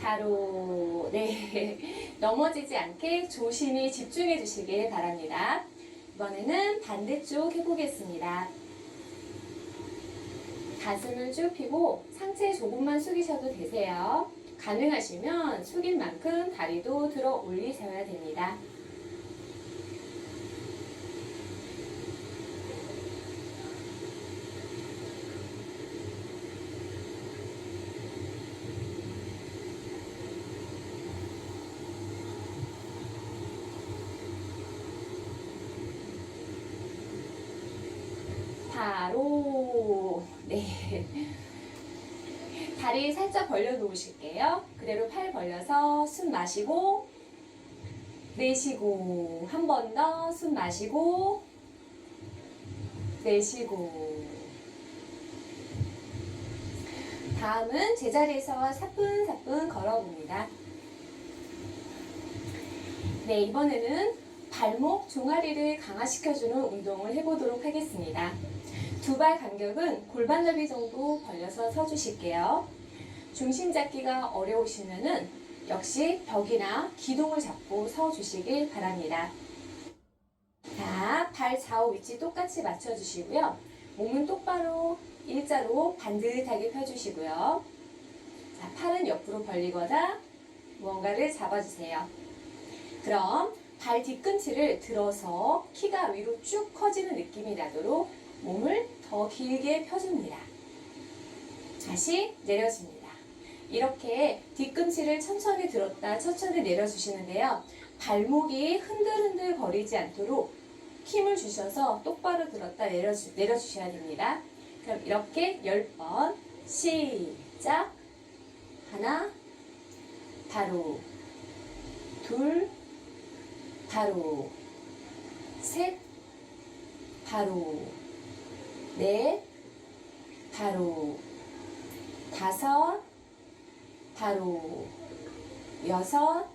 바로 네 넘어지지 않게 조심히 집중해 주시길 바랍니다. 이번에는 반대쪽 해보겠습니다. 가슴을 쭉 펴고 상체 조금만 숙이셔도 되세요. 가능하시면 숙인 만큼 다리도 들어 올리셔야 됩니다. 바로 네 다리 살짝 벌려 놓으실게요. 그대로 팔 벌려서 숨 마시고 내쉬고 한 번 더 숨 마시고 내쉬고 다음은 제자리에서 사뿐사뿐 걸어봅니다. 네, 이번에는 발목 종아리를 강화시켜주는 운동을 해보도록 하겠습니다. 두 발 간격은 골반 넓이 정도 벌려서 서주실게요. 중심 잡기가 어려우시면은 역시 벽이나 기둥을 잡고 서주시길 바랍니다. 자, 발 좌우 위치 똑같이 맞춰주시고요. 몸은 똑바로 일자로 반듯하게 펴주시고요. 자, 팔은 옆으로 벌리거나 무언가를 잡아주세요. 그럼 발 뒤꿈치를 들어서 키가 위로 쭉 커지는 느낌이 나도록 몸을 더 길게 펴줍니다. 다시 내려줍니다. 이렇게 뒤꿈치를 천천히 들었다 천천히 내려주시는데요. 발목이 흔들흔들 거리지 않도록 힘을 주셔서 똑바로 들었다 내려주셔야 됩니다. 그럼 이렇게 10번 시작. 하나, 바로, 둘, 바로, 셋, 바로, 넷, 바로, 다섯, 바로, 여섯,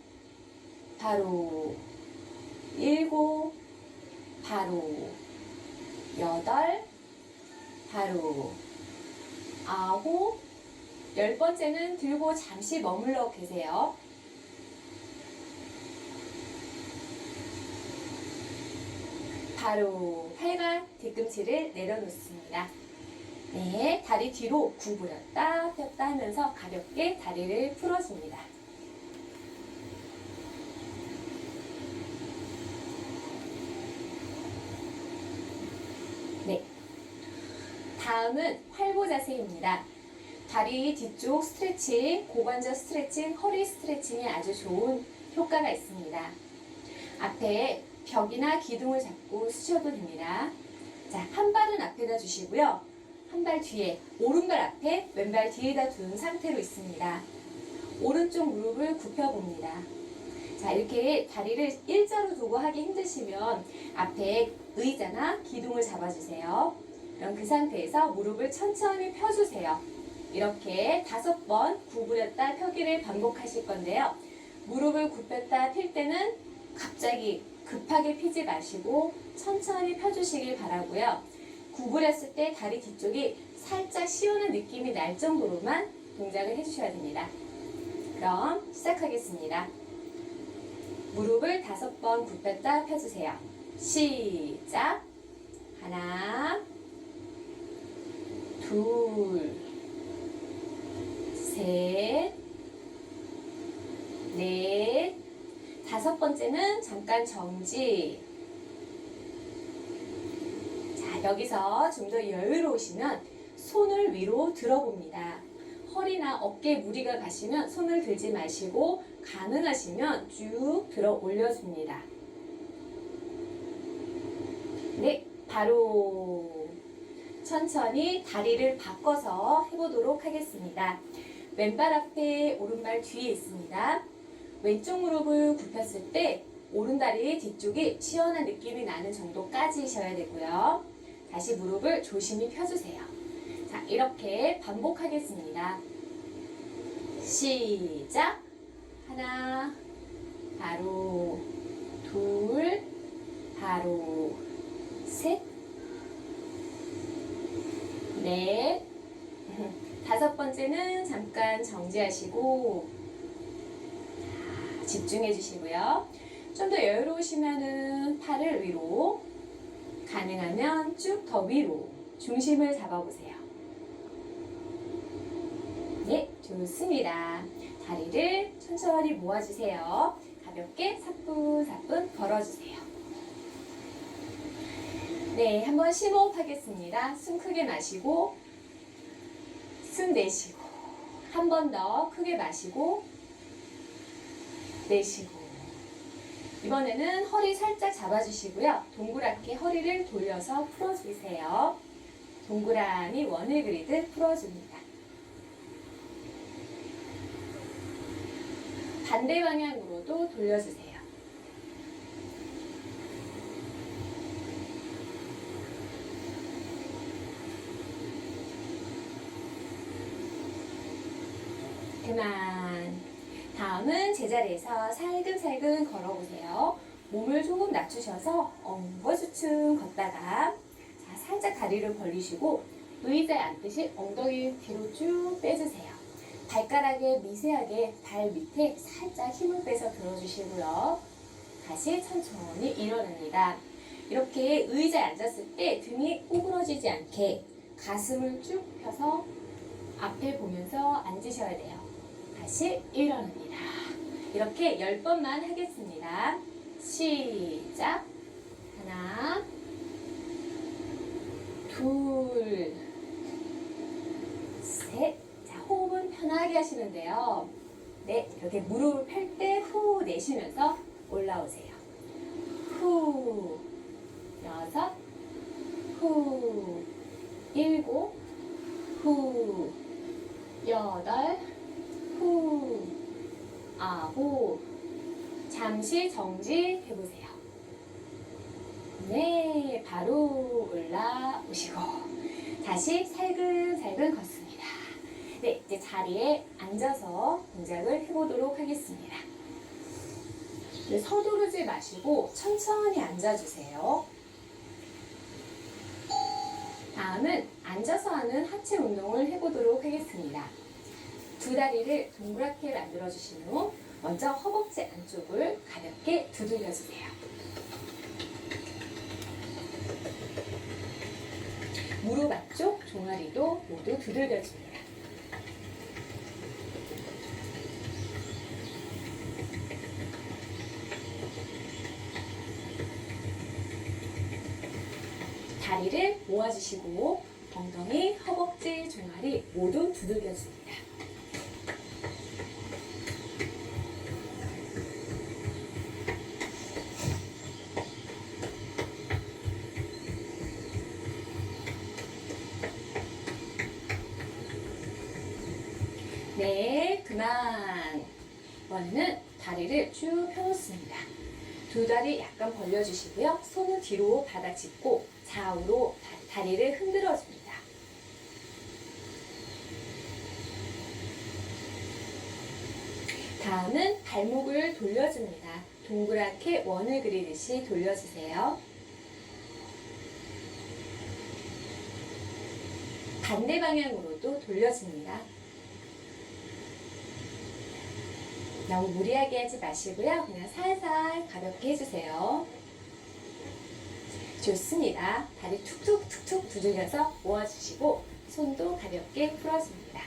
바로, 일곱, 바로, 여덟, 바로, 아홉, 10번째는 들고 잠시 머물러 계세요. 바로 팔과 뒤꿈치를 내려놓습니다. 네, 다리 뒤로 구부렸다 폈다 하면서 가볍게 다리를 풀어줍니다. 네, 다음은 활보 자세입니다. 다리 뒤쪽 스트레칭, 고관절 스트레칭, 허리 스트레칭에 아주 좋은 효과가 있습니다. 앞에 벽이나 기둥을 잡고 쓰셔도 됩니다. 자, 한 발은 앞에다 주시고요. 한 발 뒤에, 오른발 앞에, 왼발 뒤에다 둔 상태로 있습니다. 오른쪽 무릎을 굽혀봅니다. 자, 이렇게 다리를 일자로 두고 하기 힘드시면 앞에 의자나 기둥을 잡아주세요. 그럼 그 상태에서 무릎을 천천히 펴주세요. 이렇게 5번 구부렸다 펴기를 반복하실 건데요. 무릎을 굽혔다 필 때는 갑자기 급하게 피지 마시고 천천히 펴주시길 바라고요. 구부렸을 때 다리 뒤쪽이 살짝 시원한 느낌이 날 정도로만 동작을 해주셔야 됩니다. 그럼 시작하겠습니다. 무릎을 5번 굽혔다 펴주세요. 시작! 하나, 둘, 셋, 넷, 5번째는 잠깐 정지. 자, 여기서 좀 더 여유로우시면 손을 위로 들어봅니다. 허리나 어깨에 무리가 가시면 손을 들지 마시고 가능하시면 쭉 들어 올려줍니다. 네, 바로 천천히 다리를 바꿔서 해보도록 하겠습니다. 왼발 앞에 오른발 뒤에 있습니다. 왼쪽 무릎을 굽혔을 때 오른다리 뒤쪽이 시원한 느낌이 나는 정도까지 하셔야 되고요. 다시 무릎을 조심히 펴주세요. 자, 이렇게 반복하겠습니다. 시작! 하나, 바로, 둘, 바로, 셋, 넷, 5번째는 잠깐 정지하시고 집중해 주시고요. 좀 더 여유로우시면은 팔을 위로, 가능하면 쭉 더 위로 중심을 잡아보세요. 네, 좋습니다. 다리를 천천히 모아주세요. 가볍게 사뿐사뿐 걸어주세요. 네, 한번 심호흡 하겠습니다. 숨 크게 마시고, 숨 내쉬고, 한 번 더 크게 마시고, 내쉬고. 이번에는 허리 살짝 잡아주시고요. 동그랗게 허리를 돌려서 풀어주세요. 동그라미 원을 그리듯 풀어줍니다. 반대 방향으로도 돌려주세요. 그만. 다음은 제자리에서 살금살금 걸어보세요. 몸을 조금 낮추셔서 엉거주춤 걷다가 자, 살짝 다리를 벌리시고 의자에 앉듯이 엉덩이 뒤로 쭉 빼주세요. 발가락에 미세하게 발 밑에 살짝 힘을 빼서 들어주시고요. 다시 천천히 일어납니다. 이렇게 의자에 앉았을 때 등이 구부러지지 않게 가슴을 쭉 펴서 앞에 보면서 앉으셔야 돼요. 다시 일어납니다. 이렇게 10번만 하겠습니다. 시작. 하나, 둘, 셋. 자, 호흡은 편하게 하시는데요. 네, 이렇게 무릎을 펼 때 후 내쉬면서 올라오세요. 후, 6, 후, 7, 후, 8, 후, 9. 잠시 정지해보세요. 네, 바로 올라오시고 다시 살금살금 걷습니다. 네, 이제 자리에 앉아서 동작을 해보도록 하겠습니다. 네, 서두르지 마시고 천천히 앉아주세요. 다음은 앉아서 하는 하체 운동을 해보도록 하겠습니다. 두 다리를 동그랗게 만들어주신 후 먼저 허벅지 안쪽을 가볍게 두들겨주세요. 무릎 안쪽 종아리도 모두 두들겨줍니다. 다리를 모아주시고 엉덩이, 허벅지, 종아리 모두 두들겨줍니다. 네, 그만. 이번에는 다리를 쭉 펴놓습니다. 두 다리 약간 벌려주시고요. 손은 뒤로 바닥 짚고 좌우로 다리를 흔들어줍니다. 다음은 발목을 돌려줍니다. 동그랗게 원을 그리듯이 돌려주세요. 반대 방향으로도 돌려줍니다. 너무 무리하게 하지 마시고요. 그냥 살살 가볍게 해주세요. 좋습니다. 다리 툭툭툭툭 두들겨서 모아주시고 손도 가볍게 풀어줍니다.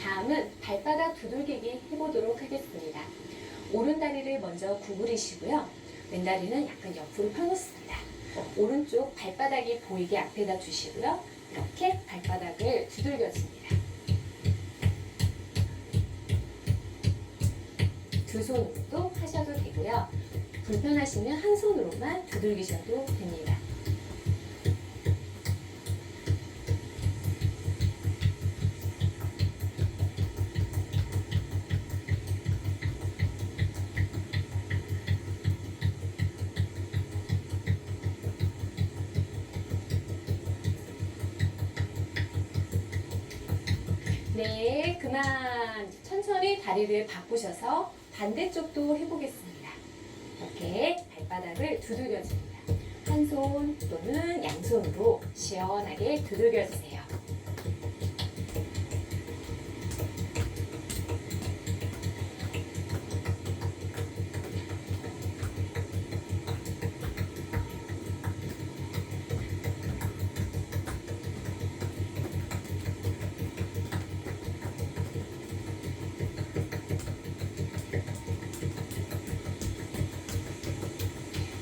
다음은 발바닥 두들기기 해보도록 하겠습니다. 오른 다리를 먼저 구부리시고요. 왼 다리는 약간 옆으로 펴놓습니다. 오른쪽 발바닥이 보이게 앞에다 두시고요. 이렇게 발바닥을 두들겨줍니다. 두 손으로도 하셔도 되고요. 불편하시면 한 손으로만 두들기셔도 됩니다. 네, 그만. 천천히 다리를 바꾸셔서 반대쪽도 해보겠습니다. 이렇게 발바닥을 두들겨줍니다. 한 손 또는 양손으로 시원하게 두들겨주세요.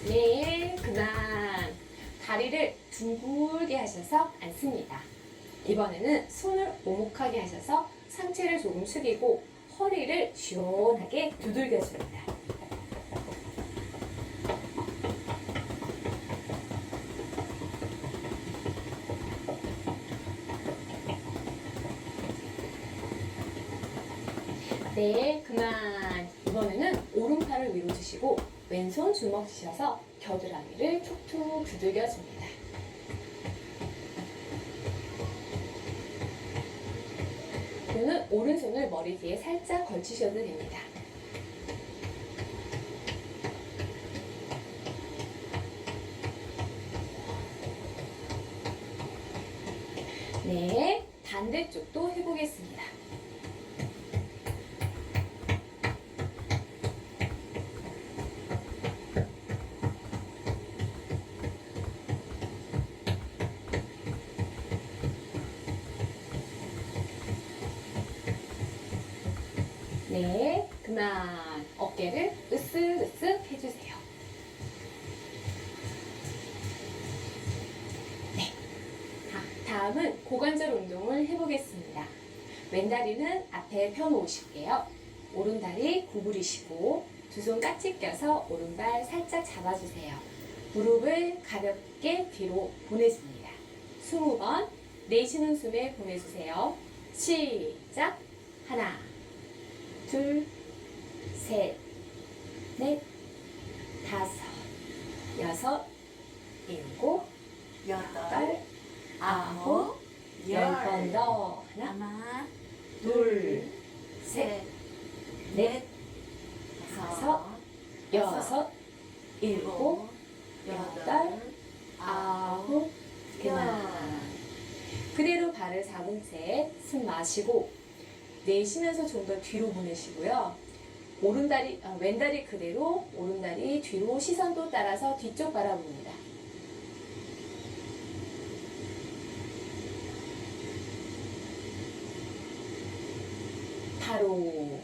네, 그만. 다리를 둥글게 하셔서 앉습니다. 이번에는 손을 오목하게 하셔서 상체를 조금 숙이고 허리를 시원하게 두들겨줍니다. 네, 그만. 이번에는 오른팔을 위로 드시고 왼손 주먹 쥐셔서 겨드랑이를 툭툭 두들겨줍니다. 그리고는 오른손을 머리 뒤에 살짝 걸치셔도 됩니다. 네, 반대쪽도 해보겠습니다. 네, 그만. 어깨를 으쓱으쓱 해주세요. 네, 다음은 고관절 운동을 해보겠습니다. 왼다리는 앞에 펴놓으실게요. 오른다리 구부리시고 두 손 깍지 껴서 오른발 살짝 잡아주세요. 무릎을 가볍게 뒤로 보내줍니다. 20번 내쉬는 숨에 보내주세요. 시작! 하나, 둘, 셋, 넷, 다섯, 여섯, 일곱, 여덟, 아홉, 10번 더. 하나, 둘, 셋, 넷, 다섯, 여섯, 일곱, 여덟, 아홉, 그만. 그대로 발을 잡은 채 숨 마시고 내쉬면서 좀 더 뒤로 보내시고요. 왼다리 그대로 오른다리 뒤로 시선도 따라서 뒤쪽 바라봅니다. 바로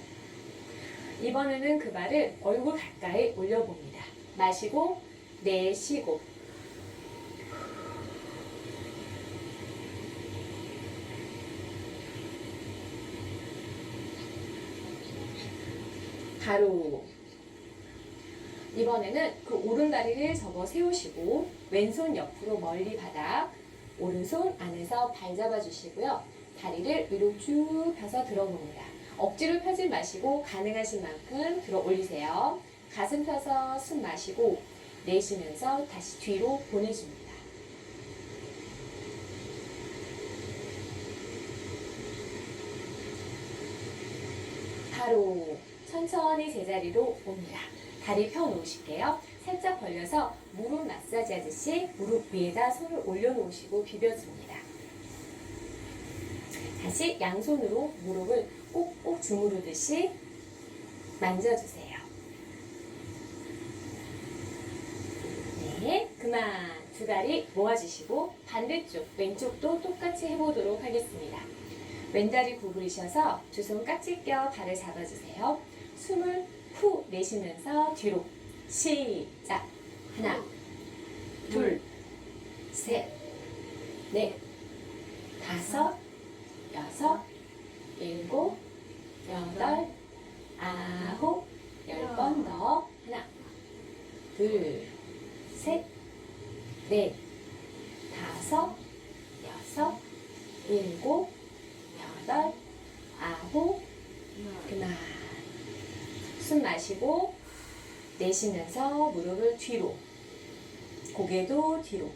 이번에는 그 발을 얼굴 가까이 올려봅니다. 마시고 내쉬고 바로 이번에는 그 오른다리를 접어 세우시고 왼손 옆으로 멀리 바닥 오른손 안에서 발 잡아주시고요. 다리를 위로 쭉 펴서 들어봅니다. 억지로 펴지 마시고 가능하신 만큼 들어 올리세요. 가슴 펴서 숨 마시고 내쉬면서 다시 뒤로 보내줍니다. 바로 천천히 제자리로 옵니다. 다리 펴 놓으실게요. 살짝 벌려서 무릎 마사지 하듯이 무릎 위에다 손을 올려놓으시고 비벼줍니다. 다시 양손으로 무릎을 꼭꼭 주무르듯이 만져주세요. 네, 그만. 두 다리 모아주시고 반대쪽, 왼쪽도 똑같이 해보도록 하겠습니다. 왼다리 구부리셔서 두 손 깍지 껴 발을 잡아주세요. 숨을 후 내쉬면서 뒤로 시작! 하나, 둘, 셋, 넷, 다섯, 여섯, 일곱, 여덟, 아홉, 10번 더. 하나, 둘, 셋, 넷, 다섯, 여섯, 일곱, 여덟, 아홉, 그만. 숨 마시고 내쉬면서 무릎을 뒤로, 고개도 뒤로.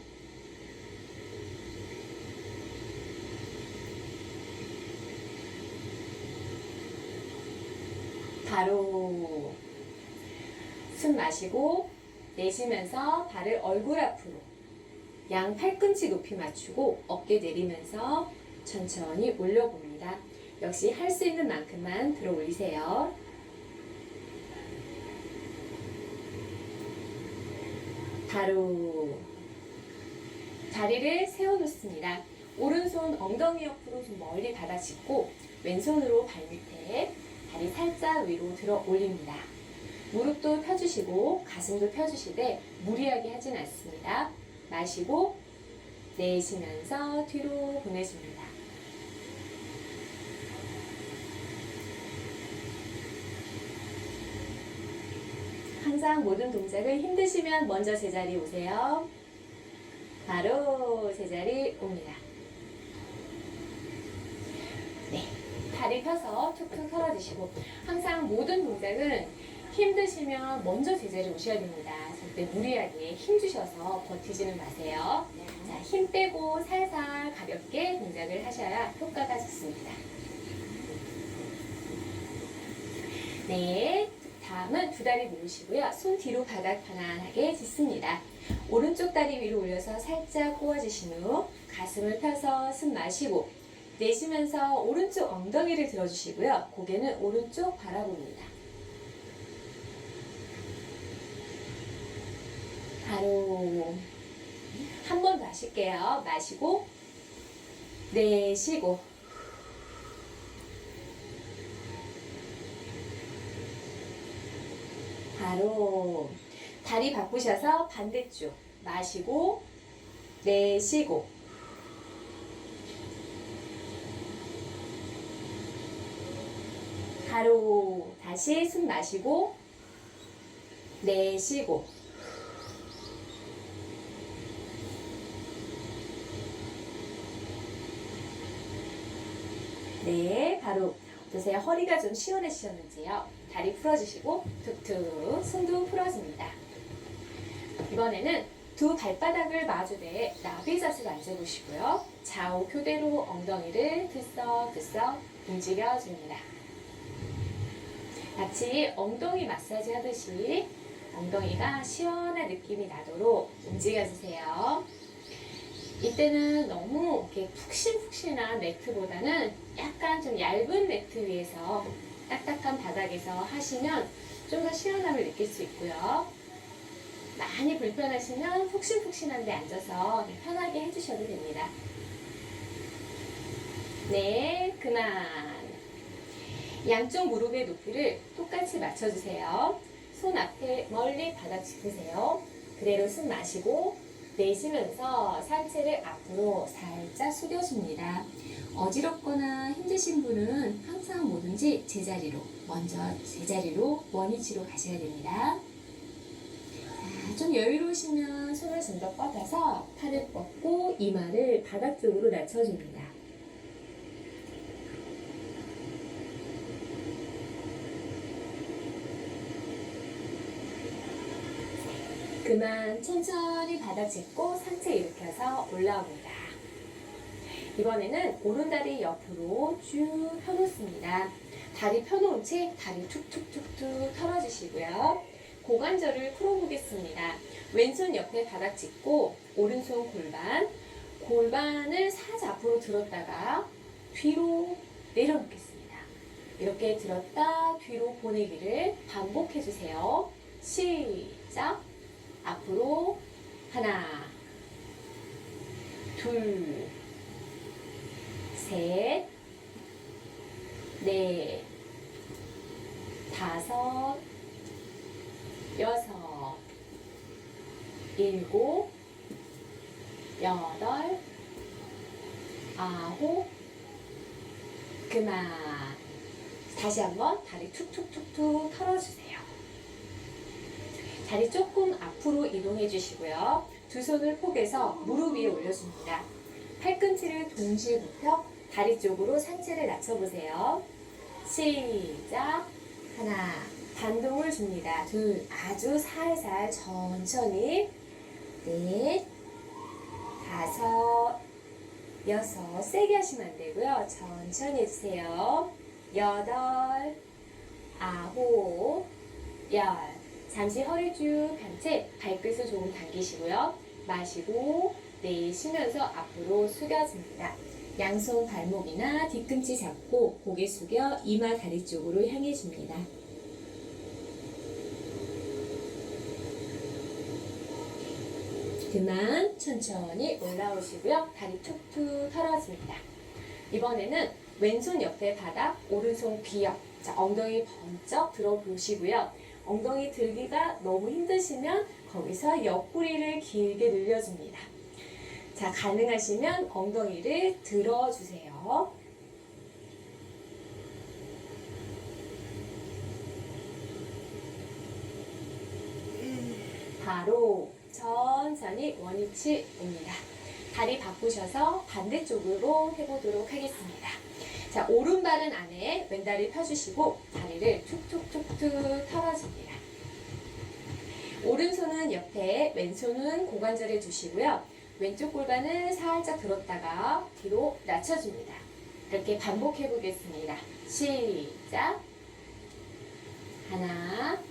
바로 숨 마시고 내쉬면서 발을 얼굴 앞으로 양 팔꿈치 높이 맞추고 어깨 내리면서 천천히 올려봅니다. 역시 할 수 있는 만큼만 들어 올리세요. 바로 다리를 세워놓습니다. 오른손 엉덩이 옆으로 좀 멀리 받아짚고 왼손으로 발밑에 다리 살짝 위로 들어 올립니다. 무릎도 펴주시고 가슴도 펴주시되 무리하게 하진 않습니다. 마시고 내쉬면서 뒤로 보내줍니다. 항상 모든 동작을 힘드시면 먼저 제자리 오세요. 바로 제자리 옵니다. 네, 다리 펴서 툭툭 털어주시고 항상 모든 동작은 힘드시면 먼저 제자리 오셔야 됩니다. 절대 무리하게 힘 주셔서 버티지는 마세요. 자, 힘 빼고 살살 가볍게 동작을 하셔야 효과가 좋습니다. 네, 다음은 두 다리 모으시고요. 손 뒤로 바닥 편안하게 짚습니다. 오른쪽 다리 위로 올려서 살짝 꼬아주신 후 가슴을 펴서 숨 마시고 내쉬면서 오른쪽 엉덩이를 들어주시고요. 고개는 오른쪽 바라봅니다. 바로 한 번 더 하실게요. 마시고 내쉬고 바로 다리 바꾸셔서 반대쪽 마시고 내쉬고 바로 다시 숨 마시고 내쉬고 네, 바로 어떠세요? 허리가 좀 시원해지셨는지요? 다리 풀어주시고 툭툭 숨도 풀어줍니다. 이번에는 두 발바닥을 마주대 나비 자세로 앉아보시고요. 좌우 교대로 엉덩이를 들썩들썩 움직여줍니다. 마치 엉덩이 마사지 하듯이 엉덩이가 시원한 느낌이 나도록 움직여주세요. 이때는 너무 이렇게 푹신푹신한 매트보다는 약간 좀 얇은 매트 위에서 딱딱한 바닥에서 하시면 좀 더 시원함을 느낄 수 있고요. 많이 불편하시면 푹신푹신한 데 앉아서 편하게 해주셔도 됩니다. 네, 그만. 양쪽 무릎의 높이를 똑같이 맞춰주세요. 손 앞에 멀리 바닥 짚으세요. 그대로 숨 마시고 내쉬면서 상체를 앞으로 살짝 숙여줍니다. 어지럽거나 힘드신 분은 항상 뭐든지 제자리로, 먼저 제자리로 원위치로 가셔야 됩니다. 자, 좀 여유로우시면 손을 좀 더 뻗어서 팔을 뻗고 이마를 바닥 쪽으로 낮춰줍니다. 그만 천천히 바닥 짚고 상체 일으켜서 올라옵니다. 이번에는 오른다리 옆으로 쭉 펴놓습니다. 다리 펴놓은 채 다리 툭툭툭툭 털어주시고요. 고관절을 풀어보겠습니다. 왼손 옆에 바닥 짚고 오른손 골반을 살짝 앞으로 들었다가 뒤로 내려놓겠습니다. 이렇게 들었다 뒤로 보내기를 반복해주세요. 시작! 앞으로 하나, 둘, 셋, 넷, 다섯, 여섯, 일곱, 여덟, 아홉, 그만. 다시 한번 다리 툭툭툭툭 털어주세요. 다리 조금 앞으로 이동해 주시고요. 두 손을 포개서 무릎 위에 올려줍니다. 팔꿈치를 동시에 눕혀 다리 쪽으로 상체를 낮춰보세요. 시작! 하나, 반동을 줍니다. 둘, 아주 살살 천천히. 넷, 다섯, 여섯, 세게 하시면 안 되고요. 천천히 해주세요. 여덟, 아홉, 열. 잠시 허리 쭉 편 채 발끝을 조금 당기시고요. 마시고 내쉬면서 앞으로 숙여줍니다. 양손 발목이나 뒤꿈치 잡고 고개 숙여 이마 다리 쪽으로 향해 줍니다. 그만 천천히 올라오시고요. 다리 툭툭 털어줍니다. 이번에는 왼손 옆에 바닥, 오른손 귀 옆. 자, 엉덩이 번쩍 들어보시고요. 엉덩이 들기가 너무 힘드시면 거기서 옆구리를 길게 늘려줍니다. 자, 가능하시면 엉덩이를 들어주세요. 바로 천천히 원위치 옵니다. 다리 바꾸셔서 반대쪽으로 해보도록 하겠습니다. 자, 오른발은 안에 왼다리 펴주시고 다리를 툭툭툭툭 털어줍니다. 오른손은 옆에, 왼손은 고관절에 두시고요. 왼쪽 골반을 살짝 들었다가 뒤로 낮춰줍니다. 이렇게 반복해 보겠습니다. 시작! 하나,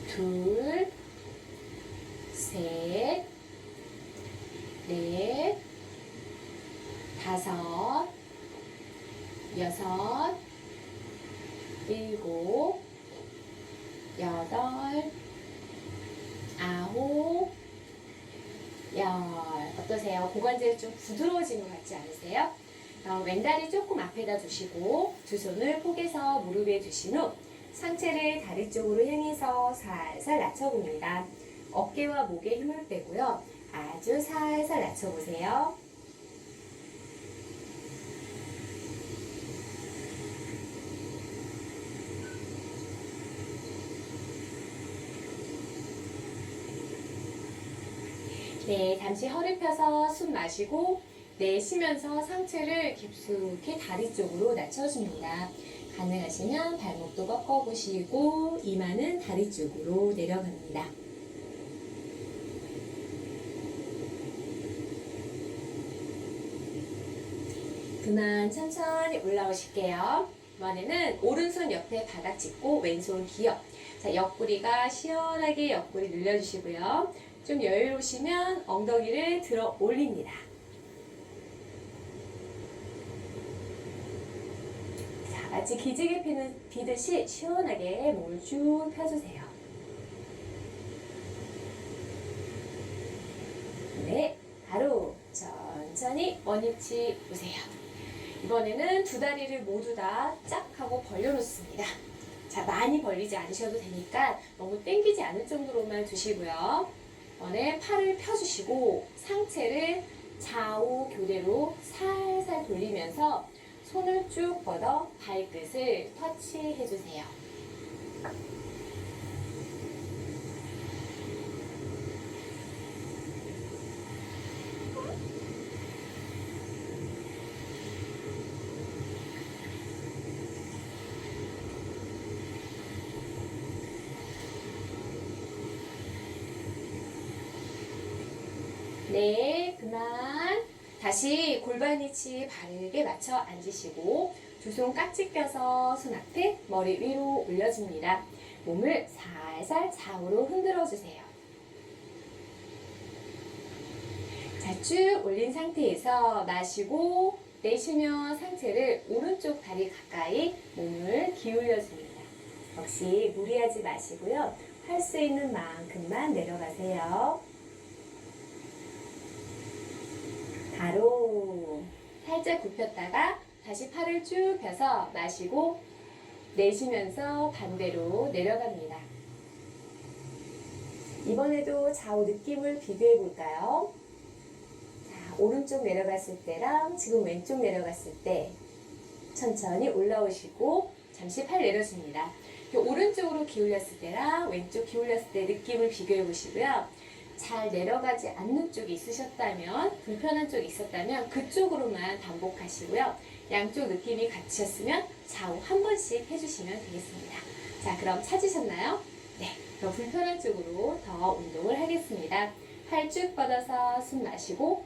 둘, 셋, 넷, 다섯, 여섯, 일곱, 여덟, 아홉, 열. 어떠세요? 고관절이 좀 부드러워진 것 같지 않으세요? 왼다리 조금 앞에다 두시고 두 손을 폭에서 무릎에 두신 후 상체를 다리 쪽으로 향해서 살살 낮춰봅니다. 어깨와 목에 힘을 빼고요. 아주 살살 낮춰보세요. 네, 잠시 허리 펴서 숨 마시고 내쉬면서 상체를 깊숙이 다리 쪽으로 낮춰줍니다. 가능하시면 발목도 꺾어보시고 이마는 다리 쪽으로 내려갑니다. 그만 천천히 올라오실게요. 이번에는 오른손 옆에 바닥 짚고 왼손 기업. 자, 옆구리가 시원하게 옆구리 늘려주시고요. 좀 여유로우시면 엉덩이를 들어 올립니다. 자, 마치 기지개 비듯이 시원하게 몸을 쭉 펴주세요. 네, 바로 천천히 원위치 보세요. 이번에는 두 다리를 모두 다 쫙 하고 벌려놓습니다. 자, 많이 벌리지 않으셔도 되니까 너무 당기지 않을 정도로만 두시고요. 이번에 팔을 펴주시고 상체를 좌우 교대로 살살 돌리면서 손을 쭉 뻗어 발끝을 터치해주세요. 네, 그만. 다시 골반 위치 바르게 맞춰 앉으시고 두 손 깍지 껴서 손 앞에 머리 위로 올려줍니다. 몸을 살살 좌우로 흔들어 주세요. 자, 쭉 올린 상태에서 마시고 내쉬며 상체를 오른쪽 다리 가까이 몸을 기울여 줍니다. 역시 무리하지 마시고요. 할 수 있는 만큼만 내려가세요. 바로 살짝 굽혔다가 다시 팔을 쭉 펴서 마시고 내쉬면서 반대로 내려갑니다. 이번에도 좌우 느낌을 비교해 볼까요? 자, 오른쪽 내려갔을 때랑 지금 왼쪽 내려갔을 때 천천히 올라오시고 잠시 팔 내려줍니다. 오른쪽으로 기울였을 때랑 왼쪽 기울였을 때 느낌을 비교해 보시고요. 잘 내려가지 않는 쪽이 있으셨다면, 불편한 쪽이 있었다면 그쪽으로만 반복하시고요. 양쪽 느낌이 같으셨으면 좌우 한 번씩 해주시면 되겠습니다. 자, 그럼 찾으셨나요? 네, 그럼 불편한 쪽으로 더 운동을 하겠습니다. 팔 쭉 뻗어서 숨 마시고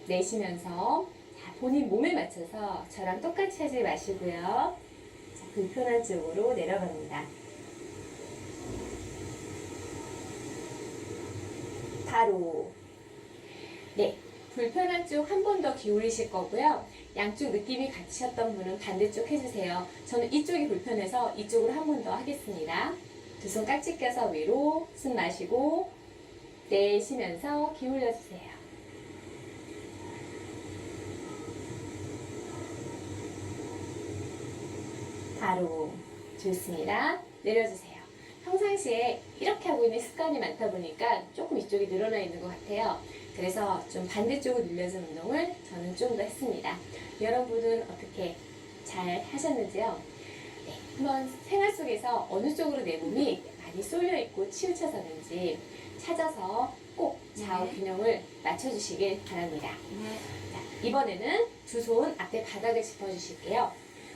내쉬면서 자, 본인 몸에 맞춰서 저랑 똑같이 하지 마시고요. 자, 불편한 쪽으로 내려갑니다. 바로 네, 불편한 쪽 한 번 더 기울이실 거고요. 양쪽 느낌이 같으셨던 분은 반대쪽 해주세요. 저는 이쪽이 불편해서 이쪽으로 한 번 더 하겠습니다. 두 손 깍지 껴서 위로 숨 마시고 내쉬면서 기울여 주세요. 바로 좋습니다. 내려주세요. 평상시에 이렇게 하고 있는 습관이 많다 보니까 조금 이쪽이 늘어나 있는 것 같아요. 그래서 좀 반대쪽으로 늘려준 운동을 저는 좀 더 했습니다. 여러분은 어떻게 잘 하셨는지요? 네, 한번 생활 속에서 어느 쪽으로 내 몸이 많이 쏠려 있고 치우쳐서는지 찾아서 꼭 좌우 균형을 맞춰주시길 바랍니다. 자, 이번에는 두 손 앞에 바닥을 짚어주실게요.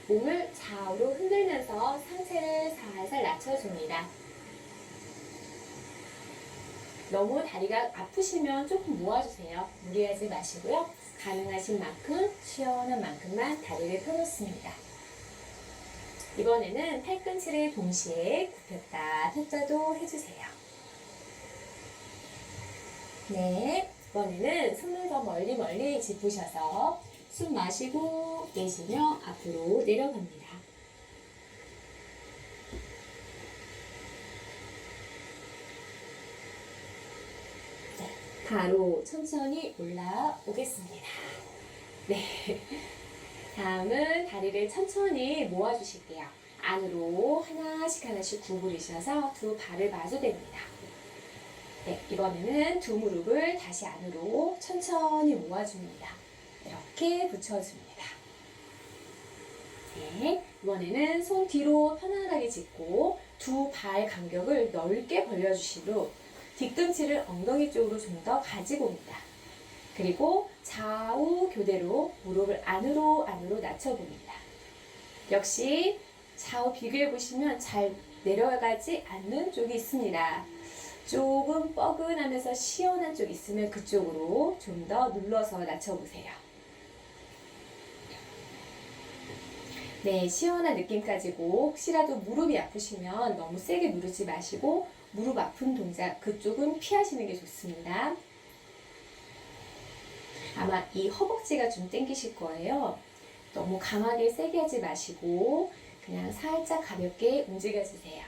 몸을 좌우로 흔들면서 상체를 살살 낮춰줍니다. 너무 다리가 아프시면 조금 모아주세요. 무리하지 마시고요. 가능하신 만큼 시원한 만큼만 다리를 펴놓습니다. 이번에는 팔꿈치를 동시에 굽혔다 폈다도 해주세요. 네, 이번에는 손을 더 멀리 짚으셔서 숨 마시고 내쉬며 앞으로 내려갑니다. 네, 바로 천천히 올라오겠습니다. 네, 다음은 다리를 천천히 모아주실게요. 안으로 하나씩 구부리셔서 두 발을 마주댑니다. 네, 이번에는 두 무릎을 다시 안으로 천천히 모아줍니다. 이렇게 붙여줍니다. 네, 이번에는 손 뒤로 편안하게 짚고 두 발 간격을 넓게 벌려주시고 뒤꿈치를 엉덩이 쪽으로 좀 더 가지고 옵니다. 그리고 좌우 교대로 무릎을 안으로 낮춰봅니다. 역시 좌우 비교해 보시면 잘 내려가지 않는 쪽이 있습니다. 조금 뻐근하면서 시원한 쪽 있으면 그쪽으로 좀 더 눌러서 낮춰보세요. 네, 시원한 느낌까지고 혹시라도 무릎이 아프시면 너무 세게 누르지 마시고 무릎 아픈 동작 그쪽은 피하시는 게 좋습니다. 아마 이 허벅지가 좀 땡기실 거예요. 너무 강하게 세게 하지 마시고 그냥 살짝 가볍게 움직여주세요.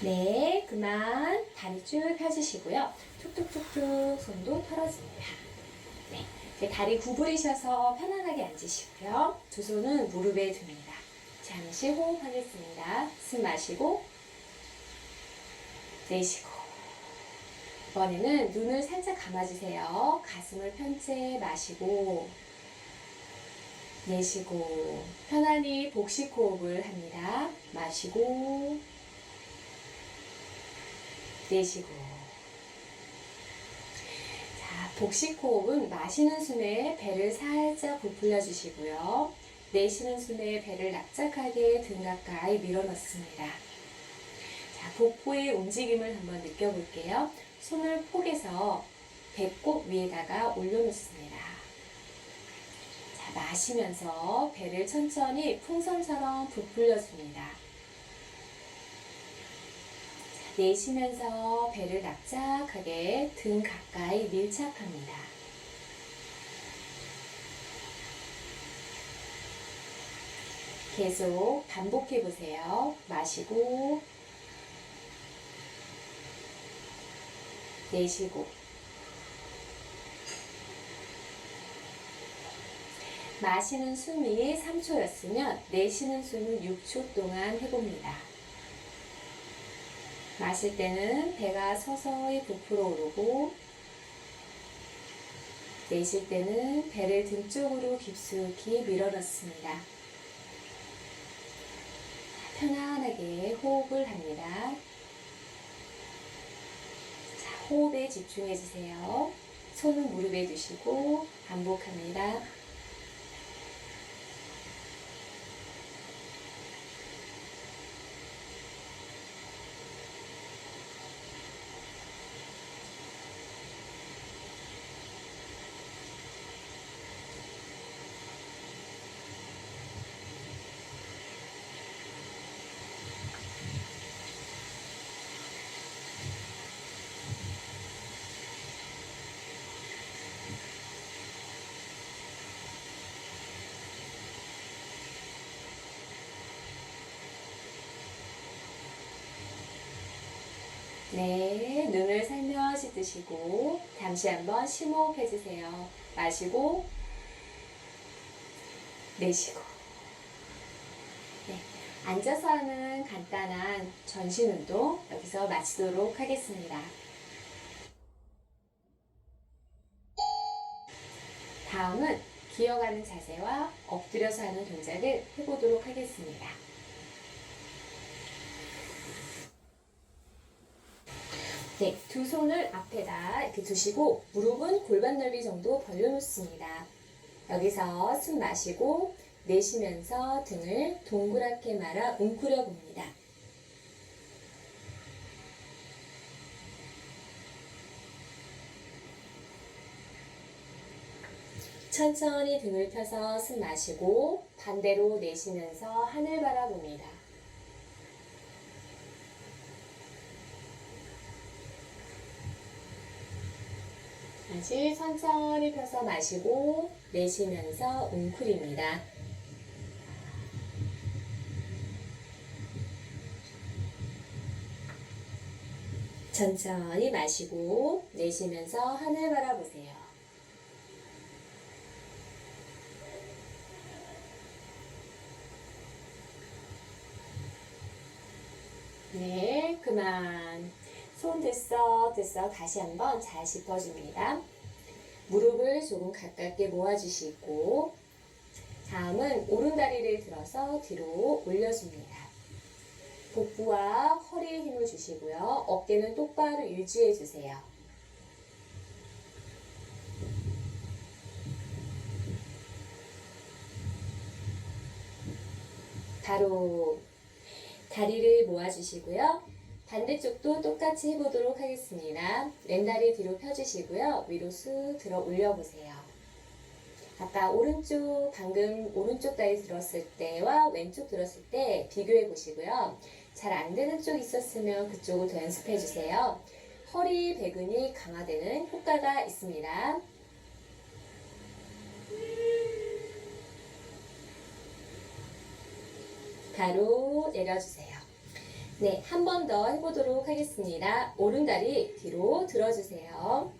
네, 그만 다리 쭉 펴주시고요. 툭툭툭툭 손도 털어줍니다. 네, 이제 다리 구부리셔서 편안하게 앉으시고요. 두 손은 무릎에 둡니다. 잠시 호흡하겠습니다. 숨 마시고 내쉬고 이번에는 눈을 살짝 감아주세요. 가슴을 편 채 마시고 내쉬고 편안히 복식 호흡을 합니다. 마시고 내쉬고. 자, 복식 호흡은 마시는 숨에 배를 살짝 부풀려 주시고요. 내쉬는 숨에 배를 납작하게 등 가까이 밀어넣습니다. 자, 복부의 움직임을 한번 느껴볼게요. 손을 포개서 배꼽 위에다가 올려놓습니다. 자, 마시면서 배를 천천히 풍선처럼 부풀려줍니다. 내쉬면서 배를 납작하게 등 가까이 밀착합니다. 계속 반복해 보세요. 마시고 내쉬고 마시는 숨이 3초였으면 내쉬는 숨을 6초 동안 해봅니다. 마실 때는 배가 서서히 부풀어 오르고 내쉴 때는 배를 등 쪽으로 깊숙이 밀어넣습니다. 편안하게 호흡을 합니다. 자, 호흡에 집중해 주세요. 손은 무릎에 두시고 반복합니다. 네, 눈을 살며시 뜨시고 잠시 한번 심호흡 해주세요. 마시고 내쉬고. 네, 앉아서 하는 간단한 전신 운동 여기서 마치도록 하겠습니다. 다음은 기어가는 자세와 엎드려서 하는 동작을 해보도록 하겠습니다. 네, 두 손을 앞에다 이렇게 두시고 무릎은 골반 넓이 정도 벌려놓습니다. 여기서 숨 마시고 내쉬면서 등을 동그랗게 말아 웅크려 봅니다. 천천히 등을 펴서 숨 마시고 반대로 내쉬면서 하늘 바라봅니다. 다시 천천히 펴서 마시고 내쉬면서 웅크립니다. 천천히 마시고 내쉬면서 하늘 바라보세요. 네, 그만. 손 들썩 다시 한번 잘 짚어줍니다. 무릎을 조금 가깝게 모아주시고 다음은 오른다리를 들어서 뒤로 올려줍니다. 복부와 허리에 힘을 주시고요. 어깨는 똑바로 유지해주세요. 바로 다리를 모아주시고요. 반대쪽도 똑같이 해보도록 하겠습니다. 왼다리 뒤로 펴주시고요. 위로 쑥 들어 올려보세요. 아까 방금 오른쪽 다리 들었을 때와 왼쪽 들었을 때 비교해 보시고요. 잘 안 되는 쪽 있었으면 그쪽을 더 연습해 주세요. 허리 배근이 강화되는 효과가 있습니다. 바로 내려주세요. 네, 한 번 더 해보도록 하겠습니다. 오른다리 뒤로 들어주세요.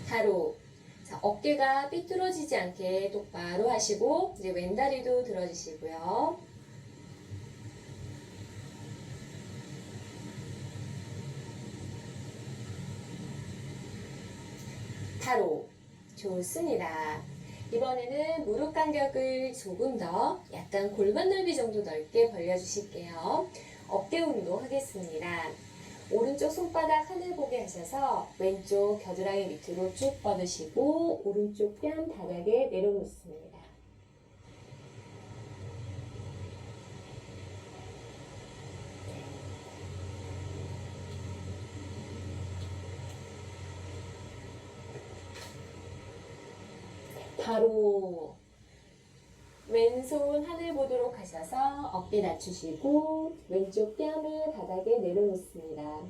바로. 자, 어깨가 삐뚤어지지 않게 똑바로 하시고 이제 왼다리도 들어주시고요. 바로. 좋습니다. 이번에는 무릎 간격을 조금 더 약간 골반 넓이 정도 넓게 벌려주실게요. 어깨 운동 하겠습니다. 오른쪽 손바닥 하늘 보게 하셔서 왼쪽 겨드랑이 밑으로 쭉 뻗으시고 오른쪽 뺨 바닥에 내려놓습니다. 바로 왼손 하늘 보도록 하셔서 어깨 낮추시고 왼쪽 뺨을 바닥에 내려놓습니다.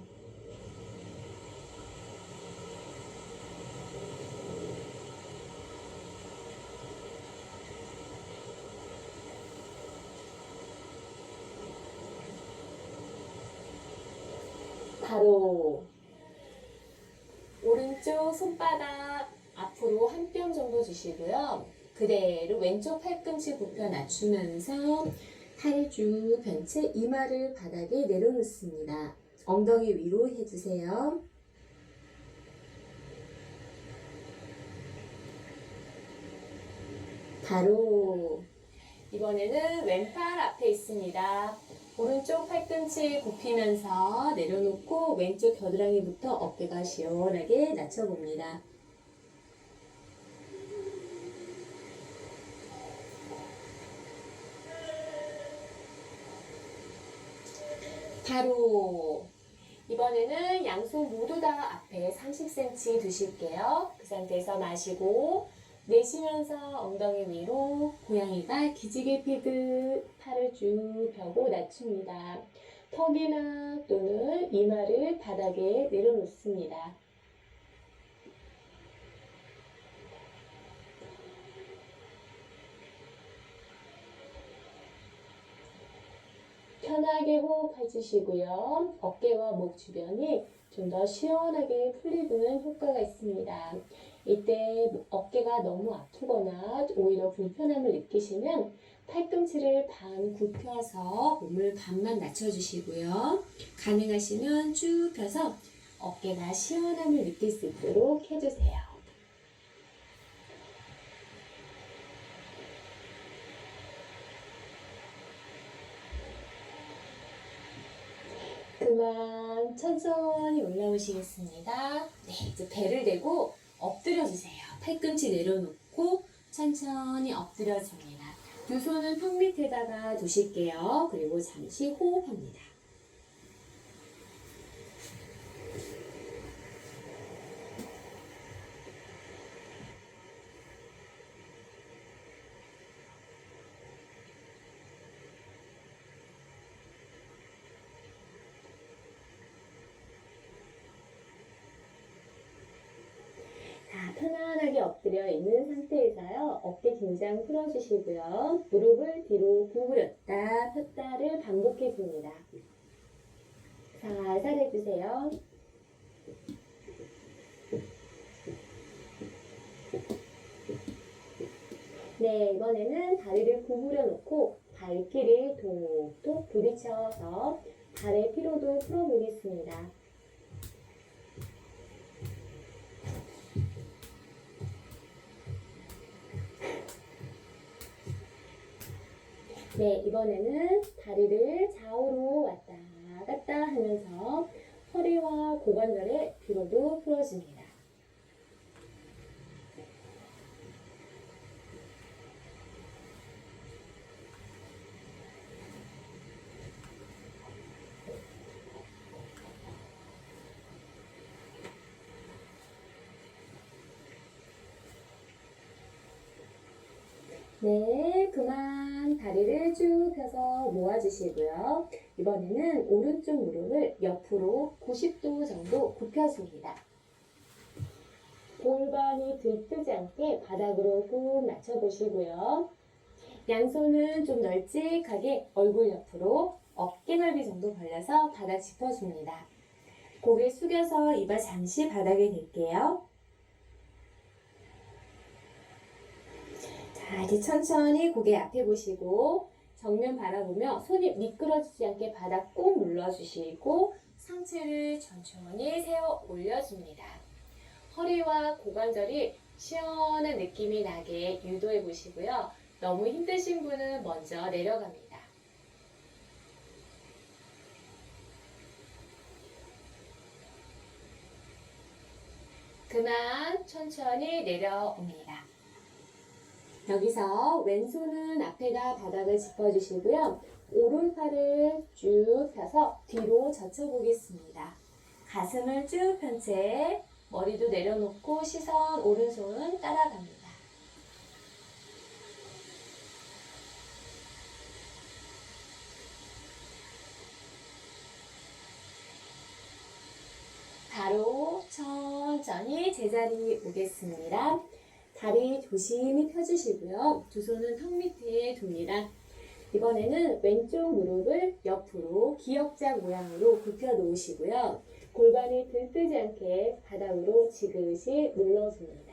바로 오른쪽 손바닥 앞으로 한 뼘 정도 주시고요. 그대로 왼쪽 팔꿈치 굽혀 낮추면서 팔을 쭉 편 채 이마를 바닥에 내려놓습니다. 엉덩이 위로 해주세요. 바로 이번에는 왼팔 앞에 있습니다. 오른쪽 팔꿈치 굽히면서 내려놓고 왼쪽 겨드랑이부터 어깨가 시원하게 낮춰봅니다. 바로 이번에는 양손 모두 다 앞에 30cm 두실게요. 그 상태에서 마시고 내쉬면서 엉덩이 위로 고양이가 기지개 피듯 팔을 쭉 펴고 낮춥니다. 턱이나 또는 이마를 바닥에 내려놓습니다. 편하게 호흡해주시고요. 어깨와 목 주변이 좀 더 시원하게 풀리는 효과가 있습니다. 이때 어깨가 너무 아프거나 오히려 불편함을 느끼시면 팔꿈치를 반 굽혀서 몸을 반만 낮춰주시고요. 가능하시면 쭉 펴서 어깨가 시원함을 느낄 수 있도록 해주세요. 그만 천천히 올라오시겠습니다. 네, 이제 배를 대고 엎드려 주세요. 팔꿈치 내려놓고 천천히 엎드려 줍니다. 두 손은 턱 밑에다가 두실게요. 그리고 잠시 호흡합니다. 자, 편안하게 엎드려 있는 상태에서요. 어깨 긴장 풀어주시고요. 무릎을 뒤로 구부렸다 폈다를 반복해 줍니다. 살살 해주세요. 네, 이번에는 다리를 구부려 놓고 발길을 톡톡 부딪혀서 발의 피로도 풀어보겠습니다. 네, 이번에는 다리를 좌우로 왔다 갔다 하면서 허리와 고관절의 피로도 풀어줍니다. 네, 그만 다리를 쭉 펴서 모아주시고요. 이번에는 오른쪽 무릎을 옆으로 90도 정도 굽혀줍니다. 골반이 들뜨지 않게 바닥으로 꾹 낮춰보시고요. 양손은 좀 널찍하게 얼굴 옆으로 어깨 넓이 정도 벌려서 바닥 짚어줍니다. 고개 숙여서 이마 잠시 바닥에 댈게요. 자, 이제 천천히 고개 앞에 보시고 정면 바라보며 손이 미끄러지지 않게 바닥 꾹 눌러주시고 상체를 천천히 세워 올려줍니다. 허리와 고관절이 시원한 느낌이 나게 유도해 보시고요. 너무 힘드신 분은 먼저 내려갑니다. 그만 천천히 내려옵니다. 여기서 왼손은 앞에다 바닥을 짚어주시고요. 오른팔을 쭉 펴서 뒤로 젖혀보겠습니다. 가슴을 쭉 편 채 머리도 내려놓고 시선 오른손 따라갑니다. 바로 천천히 제자리 오겠습니다. 다리 조심히 펴주시고요. 두 손은 턱 밑에 둡니다. 이번에는 왼쪽 무릎을 옆으로 기역자 모양으로 굽혀 놓으시고요. 골반이 들뜨지 않게 바닥으로 지그시 눌러줍니다.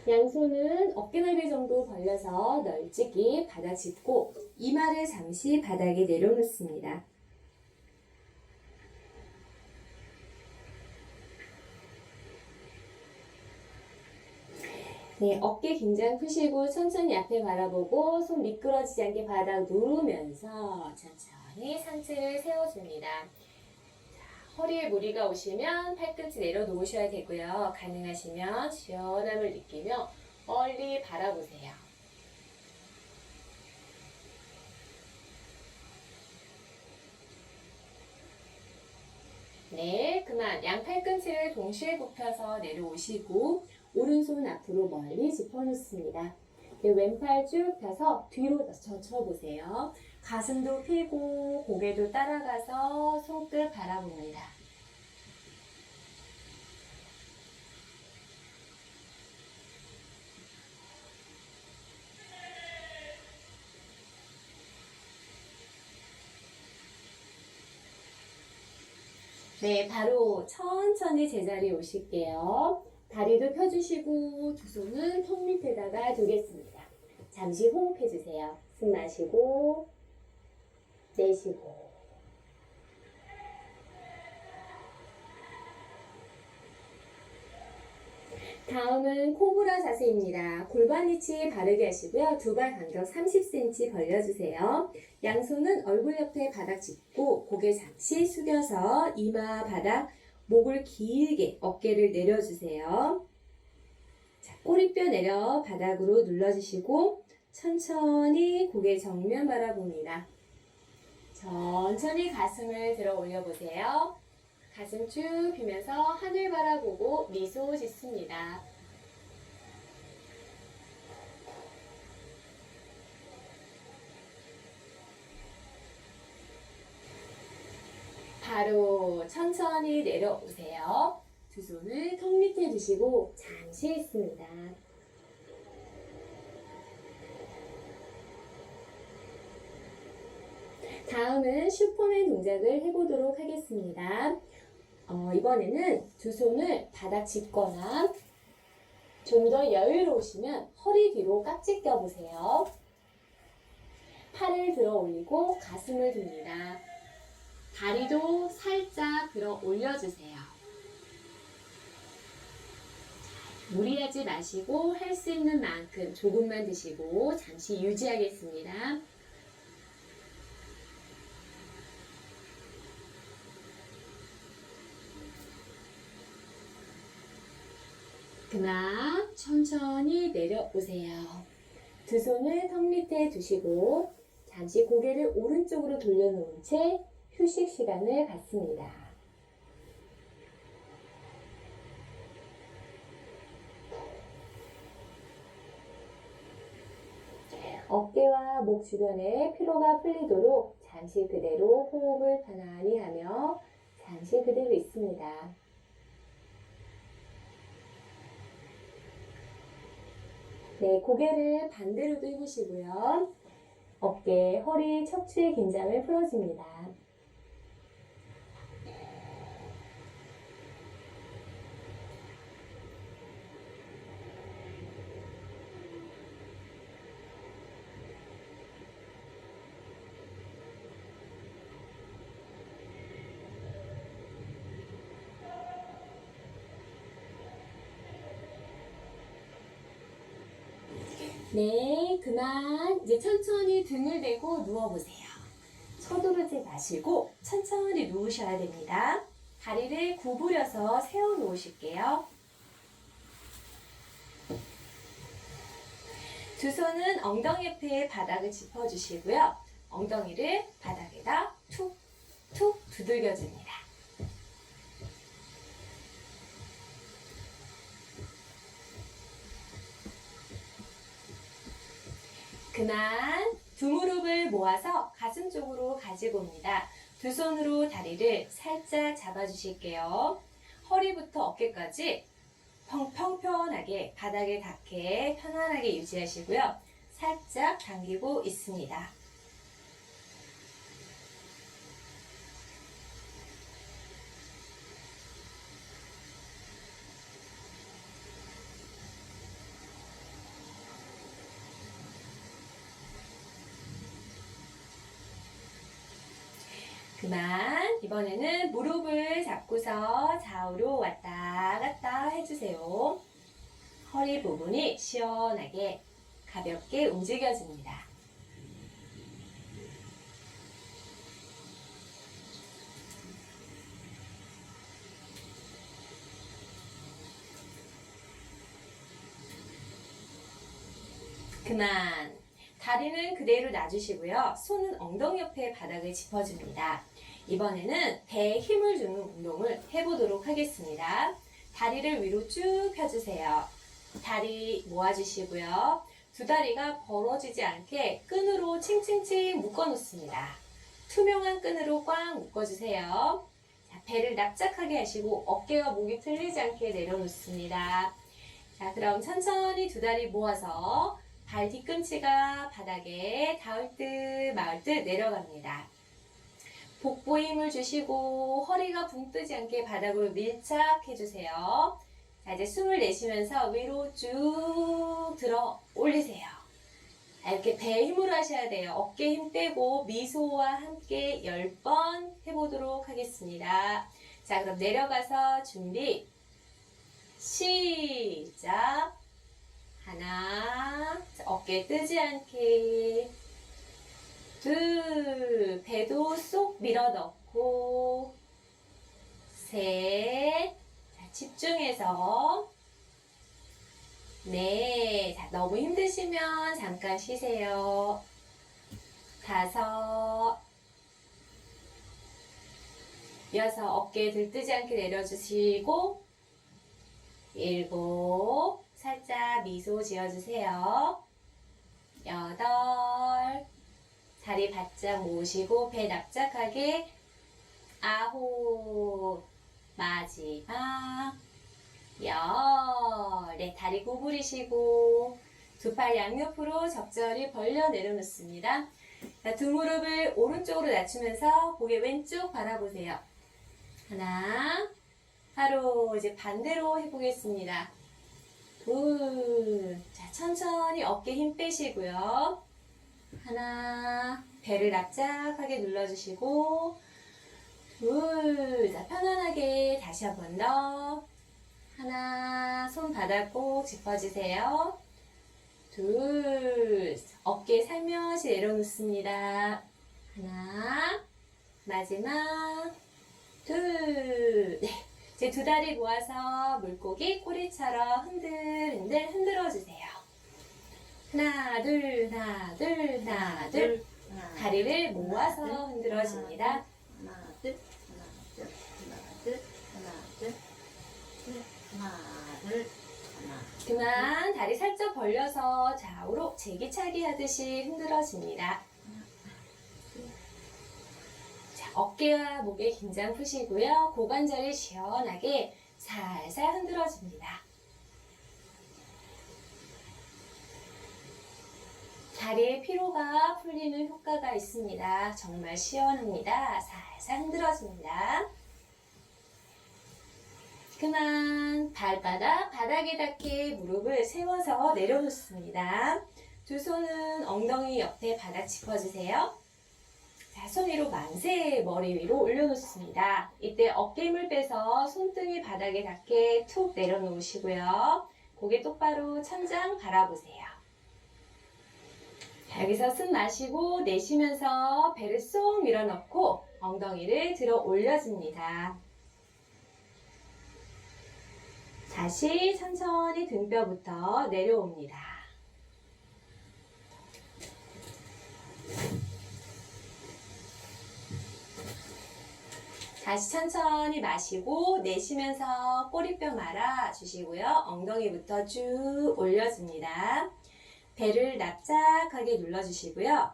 양손은 어깨 넓이 정도 벌려서 널찍이 바닥 짚고 이마를 잠시 바닥에 내려놓습니다. 네, 어깨 긴장 푸시고 천천히 앞에 바라보고 손 미끄러지지 않게 바닥 누르면서 천천히 상체를 세워줍니다. 자, 허리에 무리가 오시면 팔꿈치 내려놓으셔야 되고요. 가능하시면 시원함을 느끼며 멀리 바라보세요. 네, 그만 양팔꿈치를 동시에 굽혀서 내려오시고 오른손 앞으로 멀리 짚어놓습니다. 네, 왼팔 쭉 펴서 뒤로 젖혀보세요. 가슴도 펴고 고개도 따라가서 손끝 바라봅니다. 네, 바로 천천히 제자리에 오실게요. 다리도 펴주시고 두 손은 턱 밑에다가 두겠습니다. 잠시 호흡해주세요. 숨 마시고 내쉬고. 다음은 코브라 자세입니다. 골반 위치 바르게 하시고요. 두 발 간격 30cm 벌려주세요. 양손은 얼굴 옆에 바닥 짚고 고개 잠시 숙여서 이마 바닥, 목을 길게 어깨를 내려주세요. 자, 꼬리뼈 내려 바닥으로 눌러주시고 천천히 고개 정면 바라봅니다. 천천히 가슴을 들어 올려보세요. 가슴 쭉 펴면서 하늘 바라보고 미소 짓습니다. 바로 천천히 내려오세요. 두 손을 턱 밑에 두시고 잠시 있습니다. 다음은 슈퍼맨 동작을 해보도록 하겠습니다. 이번에는 두 손을 바닥 짚거나 좀 더 여유로우시면 허리 뒤로 깍지 껴보세요. 팔을 들어 올리고 가슴을 듭니다. 다리도 살짝 들어 올려주세요. 무리하지 마시고 할 수 있는 만큼 조금만 드시고 잠시 유지하겠습니다. 그만 천천히 내려오세요. 두 손을 턱 밑에 두시고 잠시 고개를 오른쪽으로 돌려놓은 채 휴식 시간을 갖습니다. 어깨와 목 주변에 피로가 풀리도록 잠시 그대로 호흡을 편안히 하며 잠시 그대로 있습니다. 네, 고개를 반대로도 해보시고요. 어깨, 허리, 척추의 긴장을 풀어줍니다. 네, 그만 이제 천천히 등을 대고 누워보세요. 서두르지 마시고 천천히 누우셔야 됩니다. 다리를 구부려서 세워 놓으실게요. 두 손은 엉덩이 옆에 바닥을 짚어주시고요. 엉덩이를 바닥에다 툭툭 두들겨줍니다. 그만 두 무릎을 모아서 가슴 쪽으로 가지고 옵니다. 두 손으로 다리를 살짝 잡아주실게요. 허리부터 어깨까지 평평하게 바닥에 닿게 편안하게 유지하시고요. 살짝 당기고 있습니다. 그만 이번에는 무릎을 잡고서 좌우로 왔다 갔다 해주세요. 허리 부분이 시원하게 가볍게 움직여집니다. 그만 다리는 그대로 놔주시고요. 손은 엉덩이 옆에 바닥을 짚어줍니다. 이번에는 배에 힘을 주는 운동을 해보도록 하겠습니다. 다리를 위로 쭉 펴주세요. 다리 모아주시고요. 두 다리가 벌어지지 않게 끈으로 칭칭칭 묶어놓습니다. 투명한 끈으로 꽉 묶어주세요. 자, 배를 납작하게 하시고 어깨와 목이 틀리지 않게 내려놓습니다. 자, 그럼 천천히 두 다리 모아서 발 뒤꿈치가 바닥에 닿을 듯 말 듯 내려갑니다. 복부에 힘을 주시고 허리가 붕 뜨지 않게 바닥으로 밀착해주세요. 자, 이제 숨을 내쉬면서 위로 쭉 들어 올리세요. 자, 이렇게 배 힘으로 하셔야 돼요. 어깨 힘 빼고 미소와 함께 10번 해보도록 하겠습니다. 자, 그럼 내려가서 준비. 시작. 하나. 자, 어깨 뜨지 않게. 둘. 배도 쏙 밀어 넣고. 셋. 자, 집중해서. 네. 자, 너무 힘드시면 잠깐 쉬세요. 다섯. 여섯. 어깨 들뜨지 않게 내려주시고. 일곱. 살짝 미소 지어주세요. 여덟. 다리 바짝 모으시고 배 납작하게. 아홉. 마지막. 열. 네, 다리 구부리시고 두 팔 양옆으로 적절히 벌려 내려놓습니다. 자, 두 무릎을 오른쪽으로 낮추면서 고개 왼쪽 바라보세요. 하나. 바로 이제 반대로 해보겠습니다. 둘. 자, 천천히 어깨 힘 빼시고요. 하나. 배를 납작하게 눌러주시고. 둘. 자, 편안하게 다시 한 번 더. 하나. 손 바닥 꼭 짚어주세요. 둘. 어깨 살며시 내려놓습니다. 하나. 마지막. 둘. 네. 이제 두 다리 모아서 물고기 꼬리처럼 흔들흔들 흔들어주세요. 하나, 둘, 하나, 둘, 하나, 둘. 다리를 모아서 흔들어줍니다. 하나, 둘, 하나, 둘, 하나, 둘, 하나, 둘, 하나, 둘, 하나. 그만 다리 살짝 벌려서 좌우로 제기차기 하듯이 흔들어줍니다. 자, 어깨와 목에 긴장 푸시고요. 고관절을 시원하게 살살 흔들어줍니다. 다리의 피로가 풀리는 효과가 있습니다. 정말 시원합니다. 살살 흔들어줍니다. 그만 발바닥 바닥에 닿게 무릎을 세워서 내려놓습니다. 두 손은 엉덩이 옆에 바닥 짚어주세요. 자, 손 위로 만세, 머리 위로 올려놓습니다. 이때 어깨 힘을 빼서 손등이 바닥에 닿게 툭 내려놓으시고요. 고개 똑바로 천장 바라보세요. 자, 여기서 숨 마시고 내쉬면서 배를 쏙 밀어넣고 엉덩이를 들어 올려줍니다. 다시 천천히 등뼈부터 내려옵니다. 다시 천천히 마시고 내쉬면서 꼬리뼈 말아주시고요. 엉덩이부터 쭉 올려줍니다. 배를 납작하게 눌러주시고요.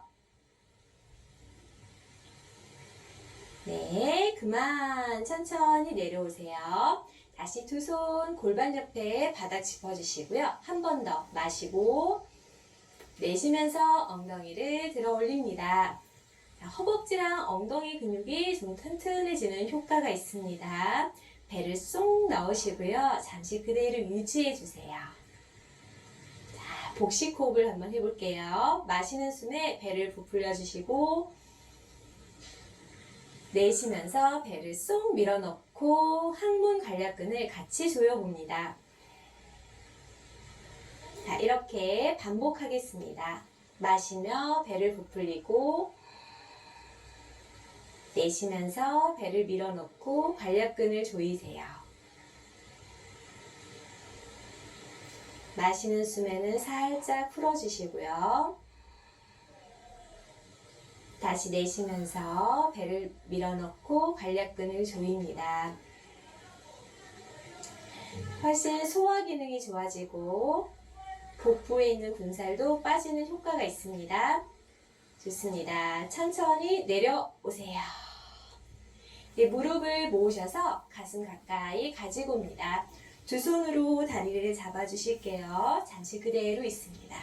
네, 그만 천천히 내려오세요. 다시 두 손 골반 옆에 바닥 짚어주시고요. 한 번 더 마시고 내쉬면서 엉덩이를 들어 올립니다. 허벅지랑 엉덩이 근육이 좀 튼튼해지는 효과가 있습니다. 배를 쏙 넣으시고요. 잠시 그대로 유지해주세요. 자, 복식 호흡을 한번 해볼게요. 마시는 숨에 배를 부풀려 주시고 내쉬면서 배를 쏙 밀어넣고 항문 관략근을 같이 조여봅니다. 자, 이렇게 반복하겠습니다. 마시며 배를 부풀리고 내쉬면서 배를 밀어넣고 관략근을 조이세요. 마시는 숨에는 살짝 풀어주시고요. 다시 내쉬면서 배를 밀어넣고 관략근을 조입니다. 훨씬 소화 기능이 좋아지고 복부에 있는 군살도 빠지는 효과가 있습니다. 좋습니다. 천천히 내려오세요. 네, 무릎을 모으셔서 가슴 가까이 가지고 옵니다. 두 손으로 다리를 잡아주실게요. 잠시 그대로 있습니다.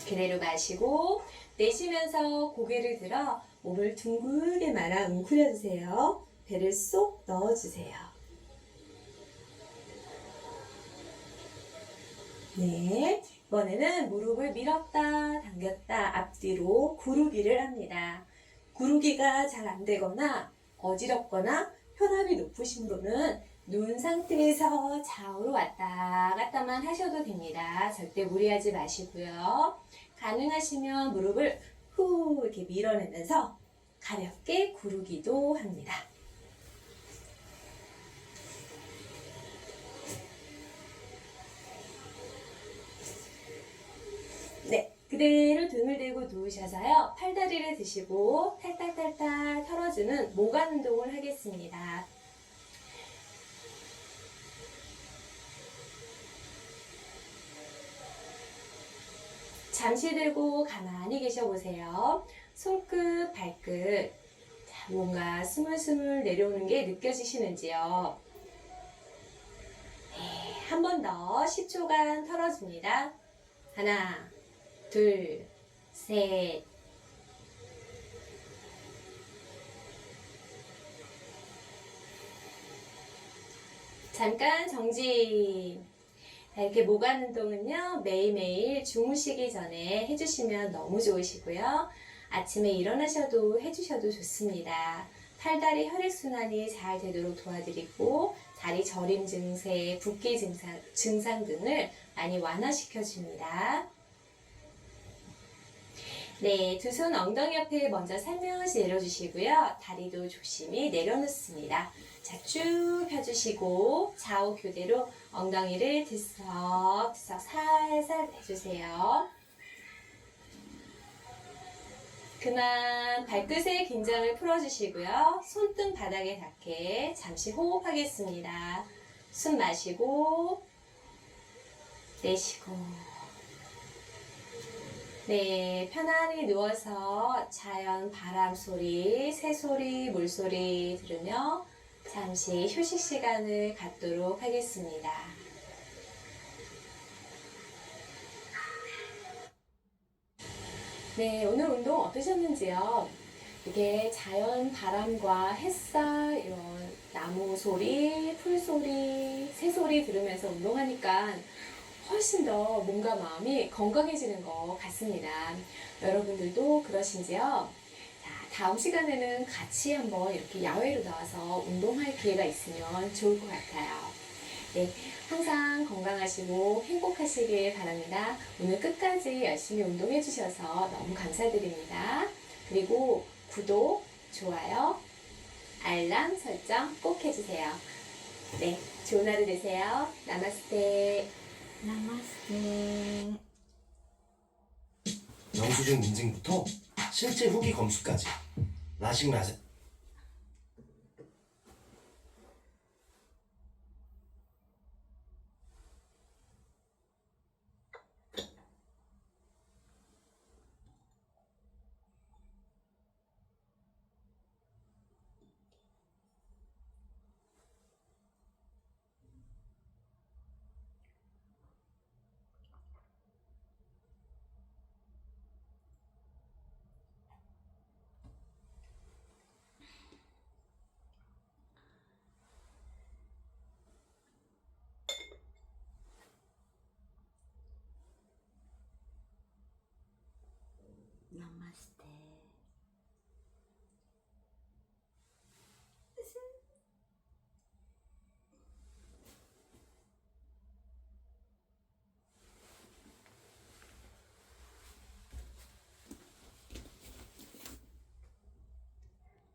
그대로 마시고 내쉬면서 고개를 들어 몸을 둥글게 말아 웅크려주세요. 배를 쏙 넣어주세요. 네, 이번에는 무릎을 밀었다 당겼다 앞뒤로 구르기를 합니다. 구르기가 잘 안 되거나 어지럽거나 혈압이 높으신 분은 눈 상태에서 좌우로 왔다 갔다만 하셔도 됩니다. 절대 무리하지 마시고요. 가능하시면 무릎을 후 이렇게 밀어내면서 가볍게 구르기도 합니다. 네, 그대로 등을 대고 누우셔서요. 팔다리를 드시고 탈탈탈탈 털어주는 모관 운동을 하겠습니다. 잠시 들고 가만히 계셔 보세요. 손끝, 발끝. 자, 뭔가 스물스물 내려오는 게 느껴지시는지요? 네, 한 번 더 10초간 털어줍니다. 하나, 둘, 셋. 잠깐 정지. 자, 이렇게 모관 운동은요, 매일매일 주무시기 전에 해주시면 너무 좋으시고요. 아침에 일어나셔도 해주셔도 좋습니다. 팔다리 혈액순환이 잘 되도록 도와드리고, 다리 저림 증세, 붓기 증상 등을 많이 완화시켜줍니다. 네, 두 손 엉덩이 옆에 먼저 살며시 내려주시고요. 다리도 조심히 내려놓습니다. 자, 쭉 펴주시고 좌우 교대로 엉덩이를 들썩들썩 살살 내주세요. 그만 발끝의 긴장을 풀어주시고요. 손등 바닥에 닿게 잠시 호흡하겠습니다. 숨 마시고 내쉬고. 네, 편안히 누워서 자연 바람 소리, 새 소리, 물 소리 들으며 잠시 휴식 시간을 갖도록 하겠습니다. 네, 오늘 운동 어떠셨는지요? 이게 자연 바람과 햇살, 이런 나무 소리, 풀 소리, 새 소리 들으면서 운동하니까 훨씬 더 몸과 마음이 건강해지는 것 같습니다. 여러분들도 그러신지요? 자, 다음 시간에는 같이 한번 이렇게 야외로 나와서 운동할 기회가 있으면 좋을 것 같아요. 네, 항상 건강하시고 행복하시길 바랍니다. 오늘 끝까지 열심히 운동해 주셔서 너무 감사드립니다. 그리고 구독, 좋아요, 알람 설정 꼭 해주세요. 네, 좋은 하루 되세요. 나마스테. 나마스테. 영수증 인증부터 실제 후기 검수까지 라식